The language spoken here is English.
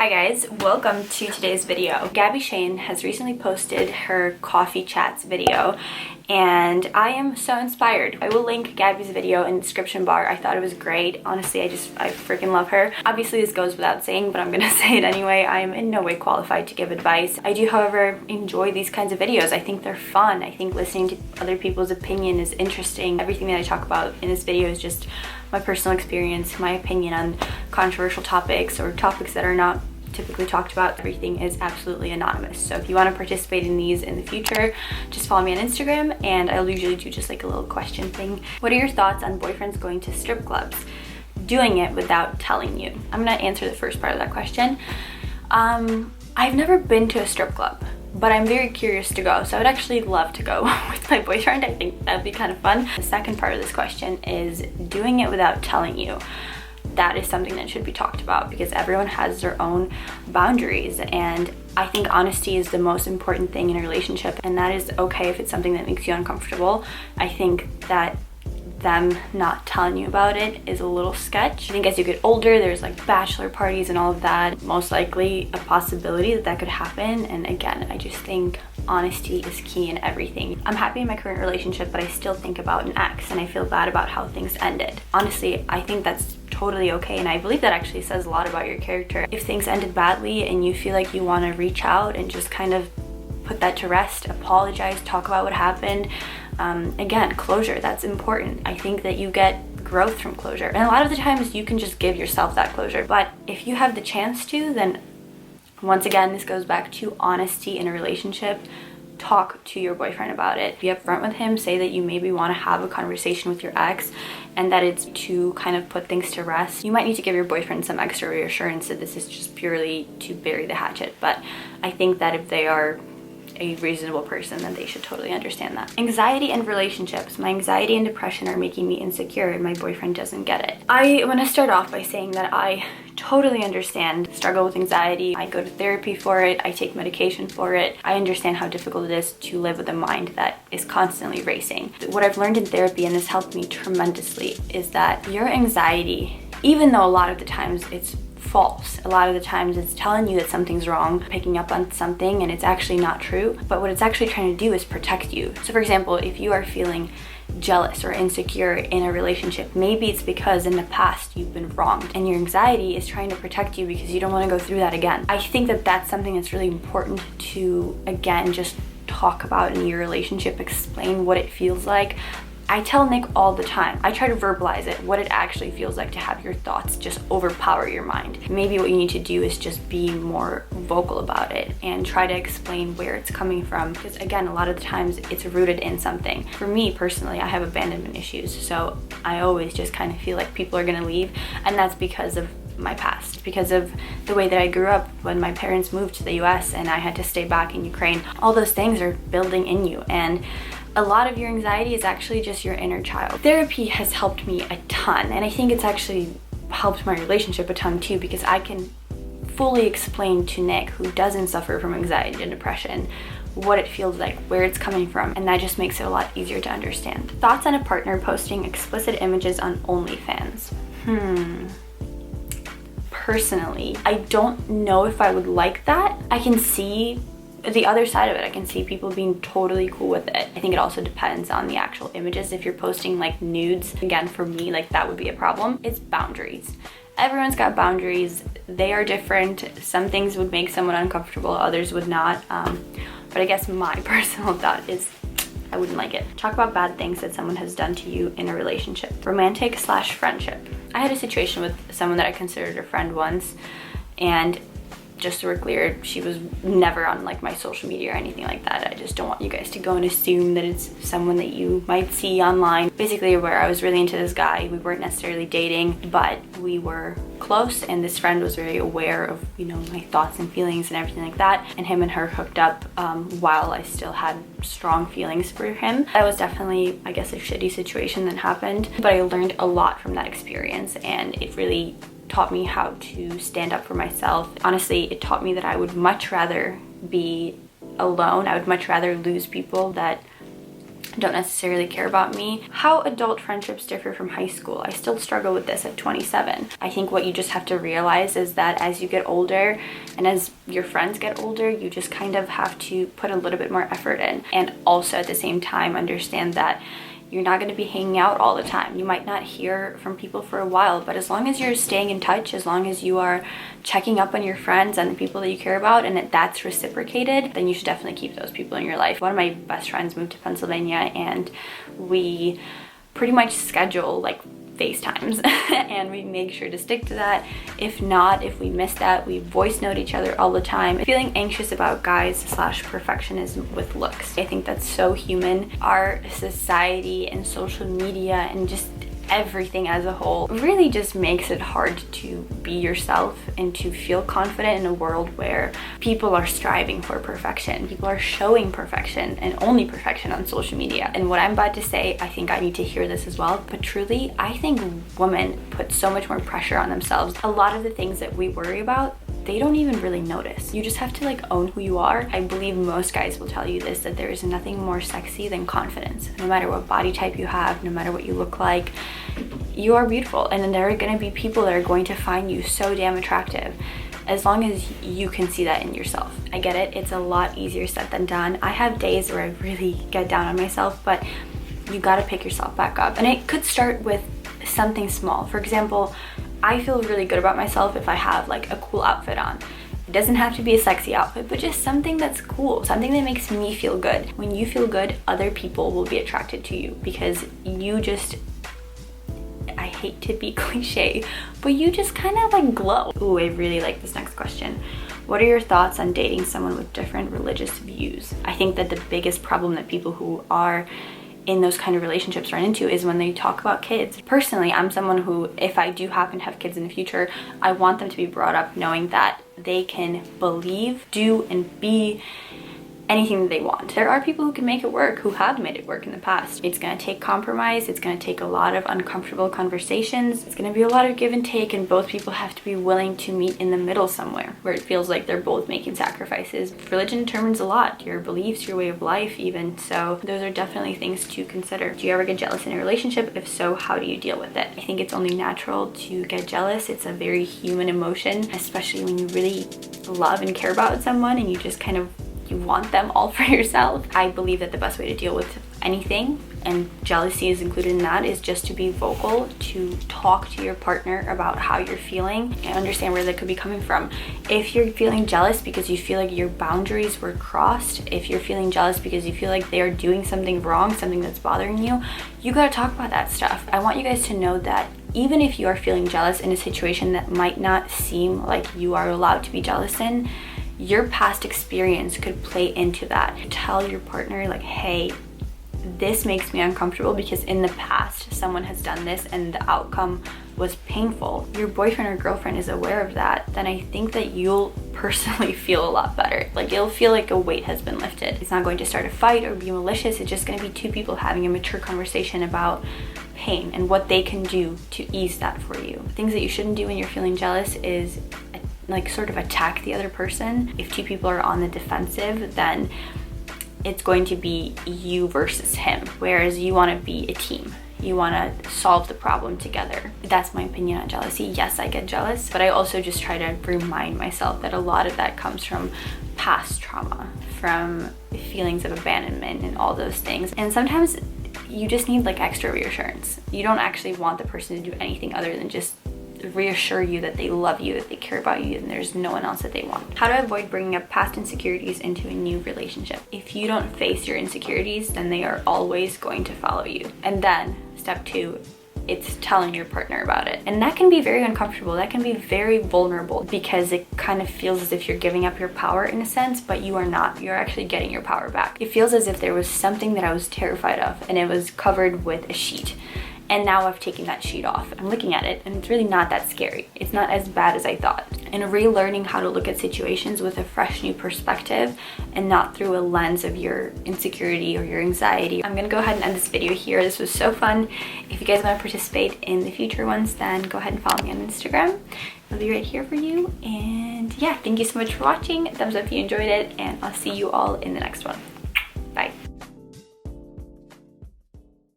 Hi guys, welcome to today's video. Gabby Shane has recently posted her coffee chats video and I am so inspired. I will link Gabby's video in the description bar. I thought it was great. Honestly, I freaking love her. Obviously this goes without saying, but I'm gonna say it anyway. I am in no way qualified to give advice. I do, however, enjoy these kinds of videos. I think they're fun. I think listening to other people's opinion is interesting. Everything that I talk about in this video is just my personal experience, my opinion on controversial topics or topics that are not typically talked about. Everything is absolutely anonymous. So if you want to participate in these in the future, just follow me on Instagram and I'll usually do just like a little question thing. What are your thoughts on boyfriends going to strip clubs? Doing it without telling you. I'm gonna answer the first part of that question. I've never been to a strip club, but I'm very curious to go. So I would actually love to go with my boyfriend. I think that'd be kind of fun. The second part of this question is doing it without telling you. That is something that should be talked about because everyone has their own boundaries, and I think honesty is the most important thing in a relationship, and that is okay if it's something that makes you uncomfortable. I think that them not telling you about it is a little sketch. I think as you get older, there's like bachelor parties and all of that. Most likely a possibility that could happen, and again, I just think honesty is key in everything. I'm happy in my current relationship, but I still think about an ex and I feel bad about how things ended. Honestly, I think that's totally okay, and I believe that actually says a lot about your character. If things ended badly and you feel like you want to reach out and just kind of put that to rest, apologize, talk about what happened, again, closure, that's important. I think that you get growth from closure, and a lot of the times you can just give yourself that closure, but if you have the chance to, then once again, this goes back to honesty in a relationship. Talk to your boyfriend about it. Be upfront with him. Say that you maybe want to have a conversation with your ex and that it's to kind of put things to rest. You might need to give your boyfriend some extra reassurance that this is just purely to bury the hatchet, but I think that if they are a reasonable person, then they should totally understand that. Anxiety and relationships. My anxiety and depression are making me insecure and my boyfriend doesn't get it. I want to start off by saying that I totally understand struggle with anxiety. I go to therapy for it. I take medication for it. I understand how difficult it is to live with a mind that is constantly racing. What I've learned in therapy, and this helped me tremendously, is that your anxiety, even though a lot of the times it's false. A lot of the times it's telling you that something's wrong, picking up on something, and it's actually not true. But what it's actually trying to do is protect you. So for example, if you are feeling jealous or insecure in a relationship, maybe it's because in the past you've been wronged and your anxiety is trying to protect you because you don't want to go through that again. I think that that's something that's really important to, again, just talk about in your relationship, explain what it feels like. I tell Nick all the time, I try to verbalize it, what it actually feels like to have your thoughts just overpower your mind. Maybe what you need to do is just be more vocal about it and try to explain where it's coming from, because again, a lot of the times it's rooted in something. For me personally, I have abandonment issues, so I always just kind of feel like people are gonna leave, and that's because of my past, because of the way that I grew up when my parents moved to the US and I had to stay back in Ukraine. All those things are building in you, and a lot of your anxiety is actually just your inner child. Therapy has helped me a ton, and I think it's actually helped my relationship a ton too, because I can fully explain to Nick, who doesn't suffer from anxiety and depression, what it feels like, where it's coming from, and that just makes it a lot easier to understand. Thoughts on a partner posting explicit images on OnlyFans? Personally, I don't know if I would like that. I can see the other side of it. I can see people being totally cool with it. I think it also depends on the actual images. If you're posting like nudes, again, for me, like that would be a problem. It's boundaries. Everyone's got boundaries. They are different. Some things would make someone uncomfortable, others would not. But I guess my personal thought is I wouldn't like it. Talk about bad things that someone has done to you in a relationship. Romantic/friendship. I had a situation with someone that I considered a friend once, and just so we're clear, she was never on like my social media or anything like that. I just don't want you guys to go and assume that it's someone that you might see online. Basically, where I was really into this guy, we weren't necessarily dating, but we were close, and this friend was very aware of, you know, my thoughts and feelings and everything like that, and him and her hooked up while I still had strong feelings for him. That was definitely, I guess, a shitty situation that happened, but I learned a lot from that experience, and it really taught me how to stand up for myself. Honestly, it taught me that I would much rather be alone. I would much rather lose people that don't necessarily care about me. How adult friendships differ from high school. I still struggle with this at 27. I think what you just have to realize is that as you get older and as your friends get older, you just kind of have to put a little bit more effort in, and also at the same time understand that you're not going to be hanging out all the time. You might not hear from people for a while, but as long as you're staying in touch, as long as you are checking up on your friends and the people that you care about, and that's reciprocated, then you should definitely keep those people in your life. One of my best friends moved to Pennsylvania, and we pretty much schedule like FaceTimes and we make sure to stick to that. If not, if we miss that, we voice note each other all the time. Feeling anxious about guys / perfectionism with looks. I think that's so human. Our society and social media and just everything as a whole really just makes it hard to be yourself and to feel confident in a world where people are striving for perfection. People are showing perfection and only perfection on social media. And what I'm about to say, I think I need to hear this as well, but truly, I think women put so much more pressure on themselves. A lot of the things that we worry about, they don't even really notice. You just have to like own who you are. I believe most guys will tell you this, that there is nothing more sexy than confidence. No matter what body type you have, no matter what you look like, you are beautiful. And then there are gonna be people that are going to find you so damn attractive as long as you can see that in yourself. I get it, it's a lot easier said than done. I have days where I really get down on myself, but you gotta pick yourself back up. And it could start with something small. For example, I feel really good about myself if I have like a cool outfit on. It doesn't have to be a sexy outfit, but just something that's cool, something that makes me feel good. When you feel good, other people will be attracted to you because you just, I hate to be cliche, but you just kind of like glow. Ooh, I really like this next question. What are your thoughts on dating someone with different religious views? I think that the biggest problem that people who are in those kind of relationships run into is when they talk about kids. Personally, I'm someone who, if I do happen to have kids in the future, I want them to be brought up knowing that they can believe, do, and be anything that they want. There are people who can make it work, who have made it work in the past. It's gonna take compromise, it's gonna take a lot of uncomfortable conversations, it's gonna be a lot of give and take, and both people have to be willing to meet in the middle somewhere where it feels like they're both making sacrifices. Religion determines a lot, your beliefs, your way of life even, so those are definitely things to consider. Do you ever get jealous in a relationship? If so, how do you deal with it? I think it's only natural to get jealous. It's a very human emotion, especially when you really love and care about someone and you just kind of you want them all for yourself. I believe that the best way to deal with anything, and jealousy is included in that, is just to be vocal, to talk to your partner about how you're feeling and understand where that could be coming from. If you're feeling jealous because you feel like your boundaries were crossed, if you're feeling jealous because you feel like they are doing something wrong, something that's bothering you, you gotta talk about that stuff. I want you guys to know that even if you are feeling jealous in a situation that might not seem like you are allowed to be jealous in, your past experience could play into that. Tell your partner like, hey, this makes me uncomfortable because in the past someone has done this and the outcome was painful. Your boyfriend or girlfriend is aware of that, then I think that you'll personally feel a lot better. Like, you'll feel like a weight has been lifted. It's not going to start a fight or be malicious. It's just going to be two people having a mature conversation about pain and what they can do to ease that for you. Things that you shouldn't do when you're feeling jealous is like sort of attack the other person. If two people are on the defensive, then it's going to be you versus him, whereas you want to be a team. You want to solve the problem together. That's my opinion on jealousy. Yes, I get jealous, but I also just try to remind myself that a lot of that comes from past trauma, from feelings of abandonment and all those things. And sometimes you just need like extra reassurance. You don't actually want the person to do anything other than just reassure you that they love you, that they care about you, and there's no one else that they want. How to avoid bringing up past insecurities into a new relationship. If you don't face your insecurities, then they are always going to follow you. And then step 2, it's telling your partner about it. And that can be very uncomfortable. That can be very vulnerable because it kind of feels as if you're giving up your power in a sense, but you are not. You're actually getting your power back. It feels as if there was something that I was terrified of and it was covered with a sheet. And now I've taken that sheet off. I'm looking at it and it's really not that scary. It's not as bad as I thought. And relearning how to look at situations with a fresh new perspective and not through a lens of your insecurity or your anxiety. I'm gonna go ahead and end this video here. This was so fun. If you guys want to participate in the future ones, then go ahead and follow me on Instagram. I'll be right here for you. And yeah, thank you so much for watching. Thumbs up if you enjoyed it, and I'll see you all in the next one.